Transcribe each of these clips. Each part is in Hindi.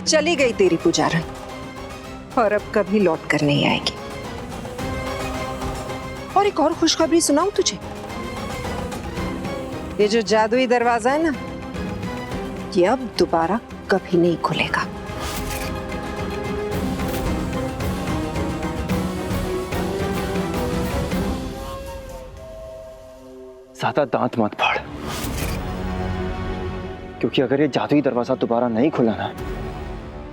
चली गई तेरी पुजारन, और अब कभी लौट कर नहीं आएगी। और एक और खुशखबरी सुनाऊं तुझे। ये जो जादुई दरवाजा है ना, ये अब दोबारा कभी नहीं खुलेगा। ज्यादा दांत मत फाड़, क्योंकि अगर ये जादुई दरवाजा दोबारा नहीं खुला ना,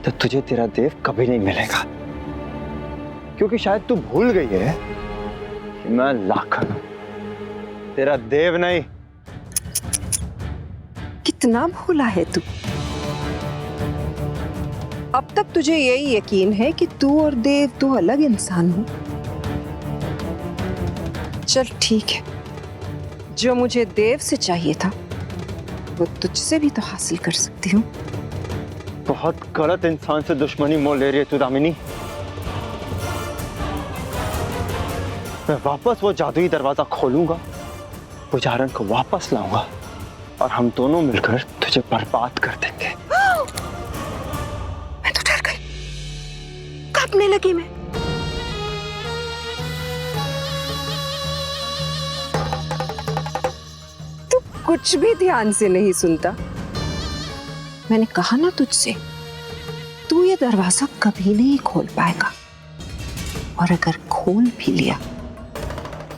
तो तुझे तेरा देव कभी नहीं मिलेगा। क्योंकि शायद तू भूल गई है कि मैं लाखन हूं, तेरा देव नहीं। कितना भूला है तू। अब तक तुझे यही यकीन है कि तू और देव दो अलग इंसान हो। चल ठीक है, जो मुझे देव से चाहिए था वो तुझसे भी तो हासिल कर सकती हूँ। बहुत गलत इंसान से दुश्मनी मोल ले रही है तू दामिनी। मैं वापस वो जादुई दरवाजा खोलूंगा, पुजारन को वापस लाऊंगा, और हम दोनों मिलकर तुझे बर्बाद कर देंगे। मैं तो डर गई, कांपने लगी मैं। तू कुछ भी ध्यान से नहीं सुनता। मैंने कहा ना तुझसे, तू ये दरवाजा कभी नहीं खोल पाएगा, और अगर खोल भी लिया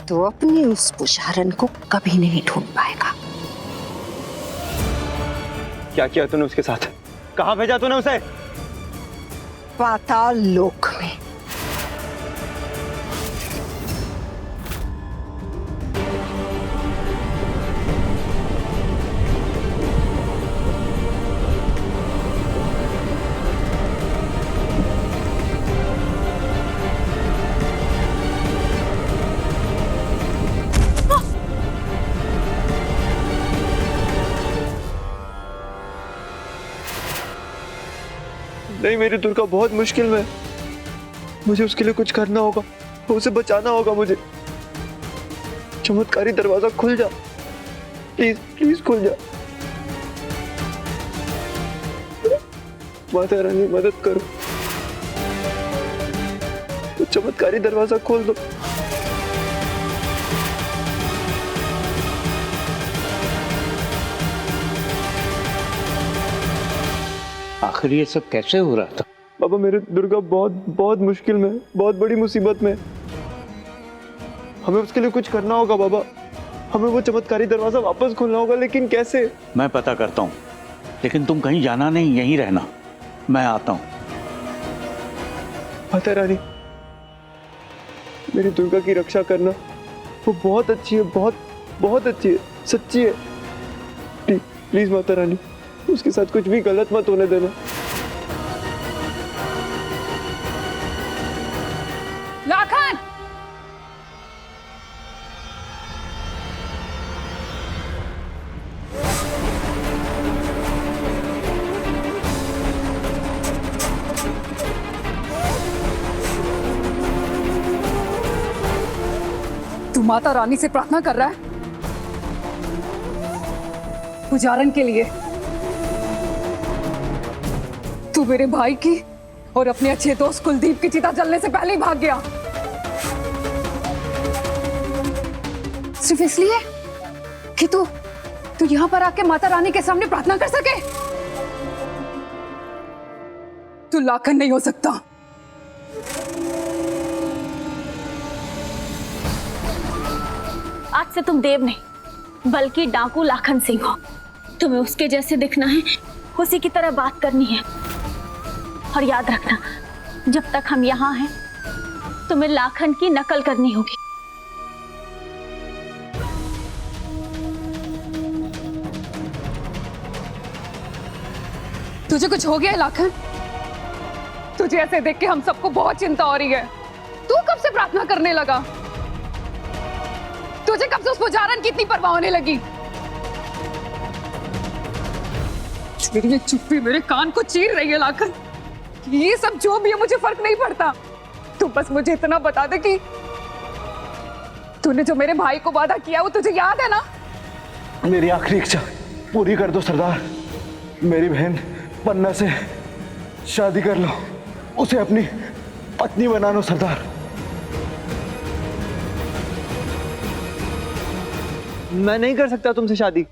तो अपनी उस पुजारन को कभी नहीं ढूंढ पाएगा। क्या किया तूने उसके साथ? कहां भेजा तूने उसे? पाताल लोक में। नहीं मेरी दुर्गा बहुत मुश्किल में, मुझे उसके लिए कुछ करना होगा, उसे बचाना होगा मुझे। चमत्कारी दरवाजा खुल जा, प्लीज प्लीज खुल जा। माता रानी मदद करो, तो चमत्कारी दरवाजा खोल दो। आखिर ये सब कैसे हो रहा था? बाबा मेरे दुर्गा बहुत बहुत मुश्किल में, बहुत बड़ी मुसीबत में। हमें उसके लिए कुछ करना होगा बाबा, हमें वो चमत्कारी दरवाजा वापस खोलना होगा, लेकिन कैसे? मैं पता करता हूँ, लेकिन तुम कहीं जाना नहीं, यहीं रहना, मैं आता हूँ। माता रानी मेरी दुर्गा की रक्षा करना, वो बहुत अच्छी है, बहुत बहुत अच्छी है, सच्ची है। प्लीज प्लीज माता रानी, उसके साथ कुछ भी गलत मत होने देना। लाखन! तू माता रानी से प्रार्थना कर रहा है पुजारन के लिए। तू मेरे भाई की और अपने अच्छे दोस्त कुलदीप की चिता जलने से पहले ही भाग गया, सिर्फ इसलिए कि तू यहाँ पर आके माता रानी के सामने प्रार्थना कर सके। तू लाखन नहीं हो सकता। आज से तुम देव नहीं बल्कि डाकू लाखन सिंह हो। तुम्हें उसके जैसे दिखना है, उसी की तरह बात करनी है, और याद रखना जब तक हम यहाँ हैं तुम्हें लाखन की नकल करनी होगी। तुझे कुछ हो गया है लाखन? तुझे ऐसे देख के हम सबको बहुत चिंता हो रही है। तू कब से प्रार्थना करने लगा? तुझे कब से उस पुजारन की इतनी परवाह होने लगी? तेरी ये चुप्पी मेरे कान को चीर रही है लाखन। ये सब जो भी है मुझे फर्क नहीं पड़ता। तू बस मुझे इतना बता दे कि तूने जो मेरे भाई को वादा किया वो तुझे याद है ना? मेरी आखिरी इच्छा पूरी कर दो सरदार। मेरी बहन पन्ना से शादी कर लो, उसे अपनी पत्नी बना लो सरदार। मैं नहीं कर सकता तुमसे शादी।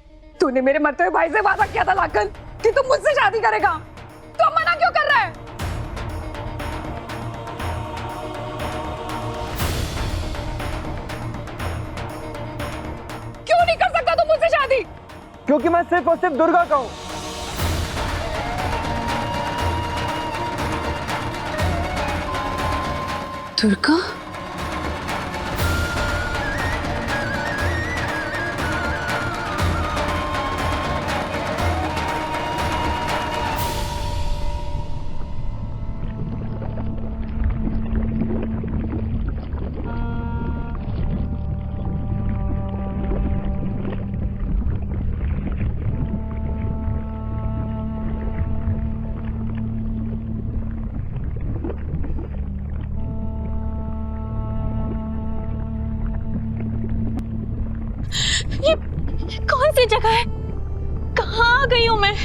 तूने मेरे मरते हुए भाई से वादा किया था लाखन कि तुम मुझसे शादी करेगा, तो अब मना क्यों कर रहा है? क्यों नहीं कर सकता तुम मुझसे शादी? क्योंकि मैं सिर्फ और सिर्फ दुर्गा का हूं। दुर्गा? ये कौन सी जगह है? कहाँ आ गई हूँ मैं?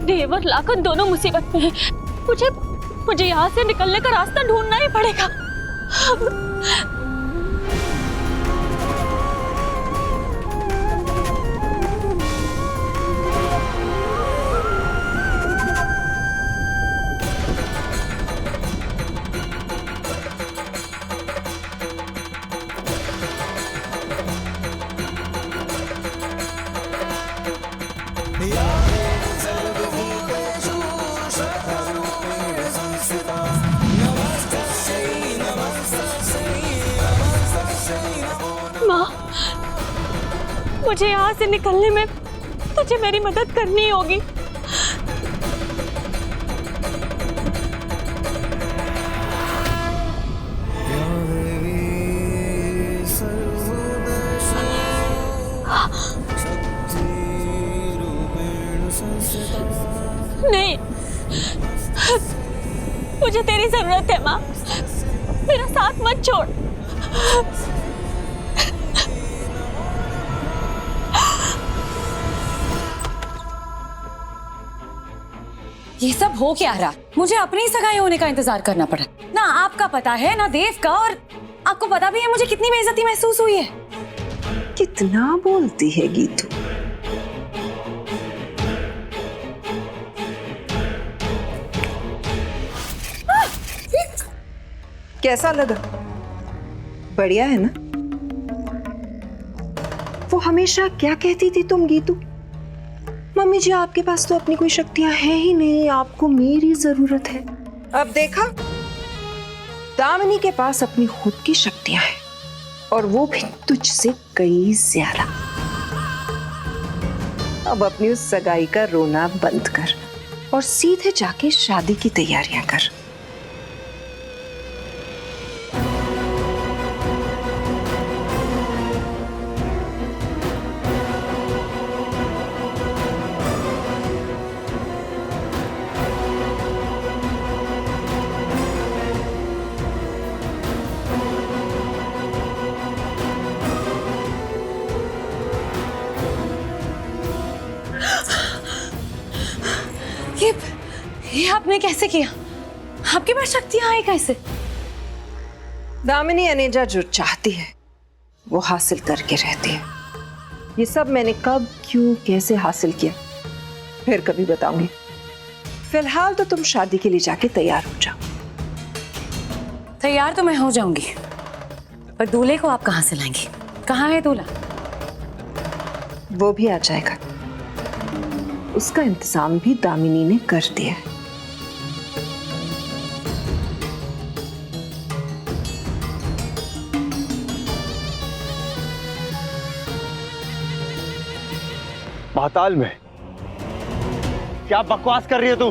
देव और लाखन दोनों मुसीबत में हैं। मुझे यहाँ से निकलने का रास्ता ढूंढना ही पड़ेगा। माँ, मुझे यहाँ से निकलने में तुझे मेरी मदद करनी होगी। नहीं, मुझे तेरी जरूरत है माँ, मेरा साथ मत छोड़। ये सब हो क्या रहा? मुझे अपनी सगाई होने का इंतजार करना पड़ा। ना आपका पता है ना देव का, और आपको पता भी है मुझे कितनी बेइज्जती महसूस हुई है। कितना बोलती है गीतू। कैसा लगा? बढ़िया है ना? वो हमेशा क्या कहती थी तुम गीतू? मम्मी जी आपके पास तो अपनी कोई शक्तियां है ही नहीं, आपको मेरी जरूरत है। अब देखा, दामिनी के पास अपनी खुद की शक्तियां हैं, और वो भी तुझसे कई ज्यादा। अब अपनी उस सगाई का रोना बंद कर और सीधे जाके शादी की तैयारियां कर। ये आपने कैसे किया? आपके पास शक्तियां आई कैसे? दामिनी अनेजा जो चाहती है वो हासिल करके रहती है। ये सब मैंने कब, क्यों, कैसे हासिल किया फिर कभी बताऊंगी। फिलहाल तो तुम शादी के लिए जाके तैयार हो जाओ। तैयार तो मैं हो जाऊंगी, पर दूल्हे को आप कहाँ से लाएंगी? कहाँ है दूल्हा? वो भी आ जाएगा, उसका इंतजाम भी दामिनी ने कर दिया है। पाताल में। क्या बकवास कर रही है तू?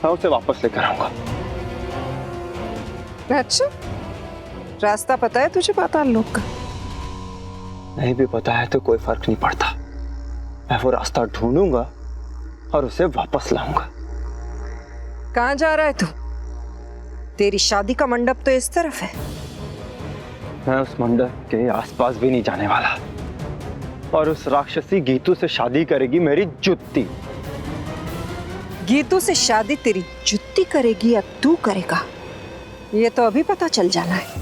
मैं उसे वापस लेकर आऊंगा। अच्छा, रास्ता पता है तुझे पाताल लोक का? नहीं भी पता है तो कोई फर्क नहीं पड़ता। मैं वो रास्ता ढूंढूंगा और उसे वापस लाऊंगा। कहाँ जा रहा है तू? तेरी शादी का मंडप तो इस तरफ है। मैं उस मंडप के आसपास भी नहीं जाने वाला। और उस राक्षसी गीतू से शादी करेगी मेरी जुत्ती। गीतू से शादी तेरी जुत्ती करेगी या तू करेगा, ये तो अभी पता चल जाना है।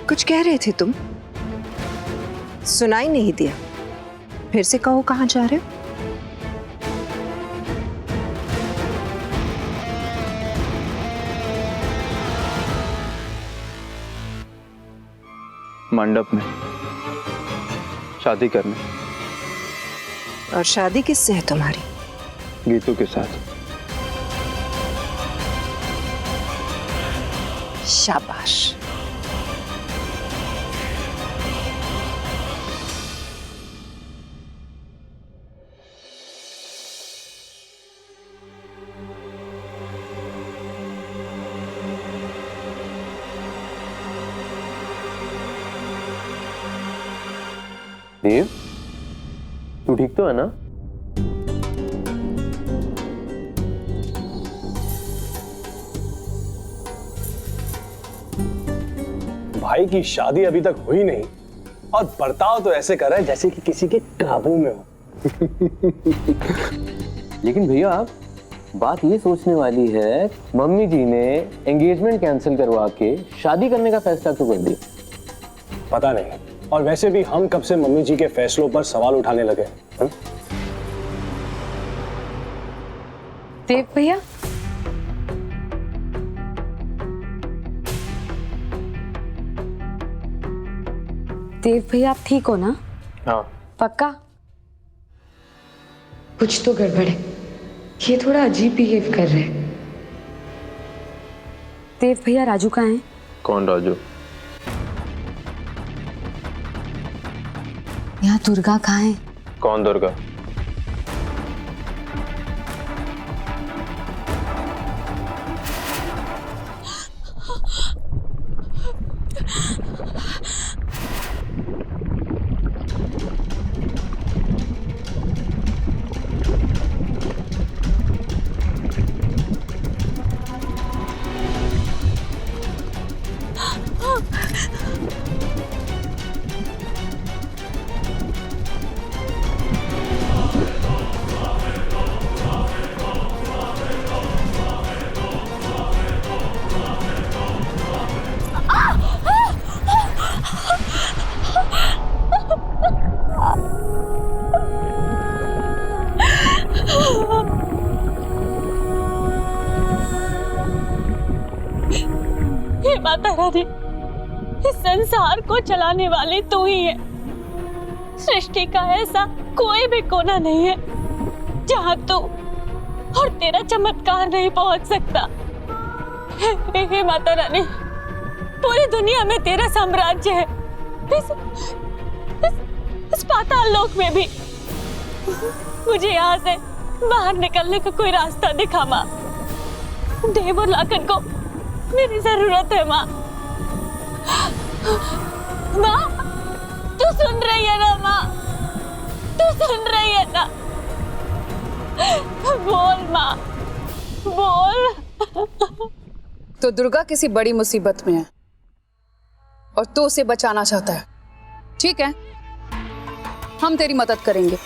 कुछ कह रहे थे तुम? सुनाई नहीं दिया। फिर से कहो, कहाँ जा रहे हो? मंडप में शादी करने। और शादी किससे है तुम्हारी? गीतू के साथ। शाबाश। देव, तू ठीक तो है ना? भाई की शादी अभी तक हुई नहीं और बर्ताव तो ऐसे कर रहा है जैसे कि किसी के काबू में हो। लेकिन भैया, बात ये सोचने वाली है, मम्मी जी ने एंगेजमेंट कैंसिल करवा के शादी करने का फैसला क्यों कर दिया? पता नहीं। और वैसे भी हम कब से मम्मी जी के फैसलों पर सवाल उठाने लगे हैं? देव भैया, देव भैया आप ठीक हो ना? हाँ। पक्का? कुछ तो गड़बड़ है, ये थोड़ा अजीब बिहेव कर रहे हैं। देव भैया राजू कहाँ है? कौन राजू? यहाँ दुर्गा कहाँ है? कौन दुर्गा? हे माता रानी, इस संसार को चलाने वाली तू ही है। सृष्टि का ऐसा कोई भी कोना नहीं है जहाँ तू और तेरा चमत्कार नहीं पहुंच सकता। हे माता रानी, पूरी दुनिया में तेरा साम्राज्य है, इस पाताल लोक में भी। मुझे यहाँ से बाहर निकलने का कोई रास्ता दिखा माँ। देव और लाखन को मेरी जरूरत है माँ। माँ, तू सुन रही है ना माँ? तू सुन रही है ना? बोल माँ, बोल। तो दुर्गा किसी बड़ी मुसीबत में है और तू उसे बचाना चाहता है। ठीक है, हम तेरी मदद करेंगे,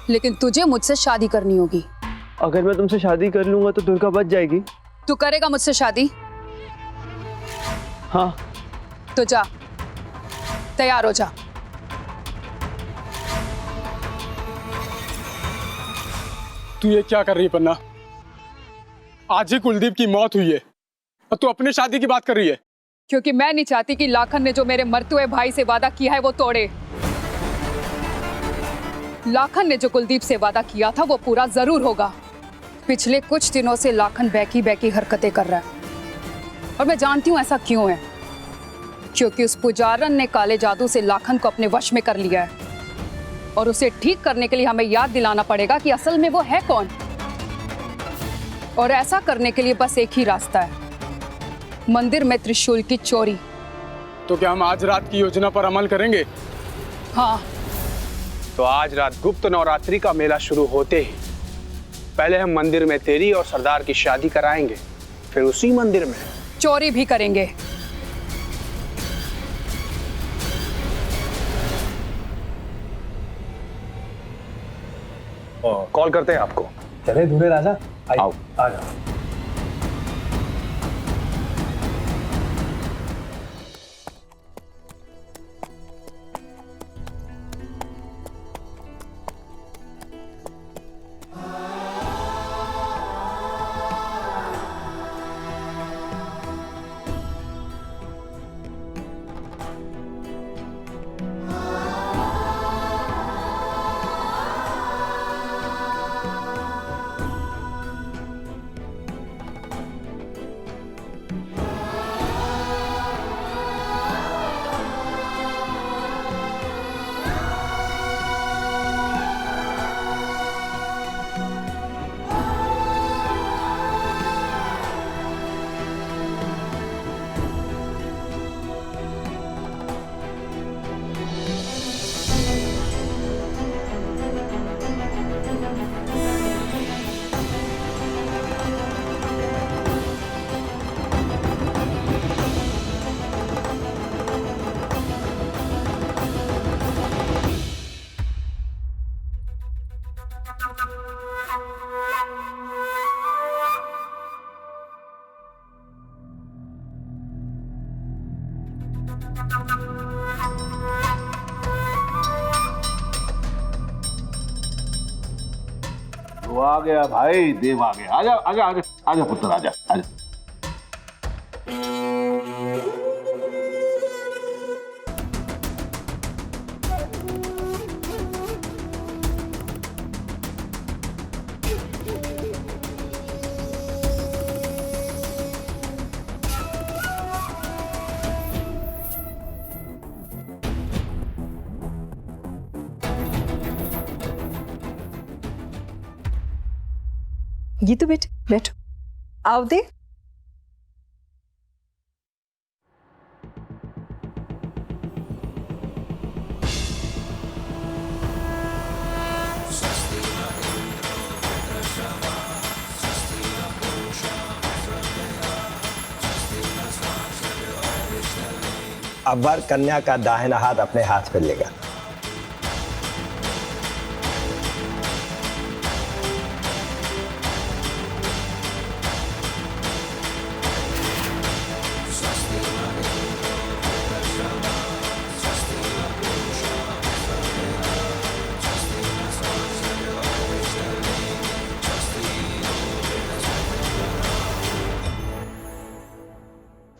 लेकिन तुझे मुझसे शादी करनी होगी। अगर मैं तुमसे शादी कर लूंगा तो दुर्गा बच जाएगी? तू करेगा मुझसे शादी? हाँ। तो जा, तैयार हो जा। तू ये क्या कर रही है पन्ना? आज ही कुलदीप की मौत हुई है और तू अपनी शादी की बात कर रही है। क्योंकि मैं नहीं चाहती कि लाखन ने जो मेरे मरते हुए भाई से वादा किया है वो तोड़े। लाखन ने जो कुलदीप से वादा किया था वो पूरा जरूर होगा। पिछले कुछ दिनों से लाखन बैकी बैकी हरकतें कर रहा है और मैं जानती हूं ऐसा क्यों है। क्योंकि उस पुजारन ने काले जादू से लाखन को अपने वश में कर लिया है और उसे ठीक करने के लिए हमें याद दिलाना पड़ेगा कि असल में वो है कौन। और ऐसा करने के लिए बस एक ही रास्ता है, मंदिर में त्रिशूल की चोरी। तो क्या हम आज रात की योजना पर अमल करेंगे? हाँ। तो आज रात गुप्त नवरात्रि का मेला शुरू होते ही पहले हम मंदिर में तेरी और सरदार की शादी कराएंगे, फिर उसी मंदिर में चोरी भी करेंगे। कॉल करते हैं आपको। चले दूल्हे राजा, आओ आ जाओ। वो आ गया भाई, देव आ गया। आजा आजा आजा आजा पुत्र, आजा आजा। गीतू बेटे बैठो, आओ दे। अब वर कन्या का दाहिना हाथ अपने हाथ पे लेगा।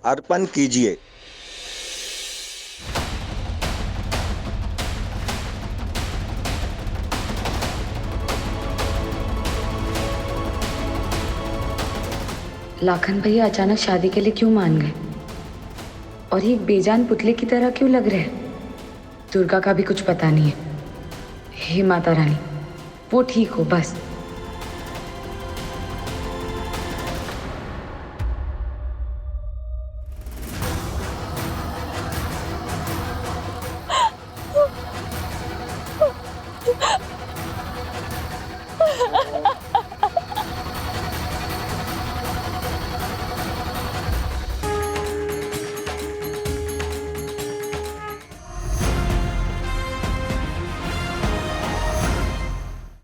अर्पण कीजिए। लाखन भैया अचानक शादी के लिए क्यों मान गए और ये बेजान पुतले की तरह क्यों लग रहे हैं? दुर्गा का भी कुछ पता नहीं है। हे माता रानी, वो ठीक हो बस।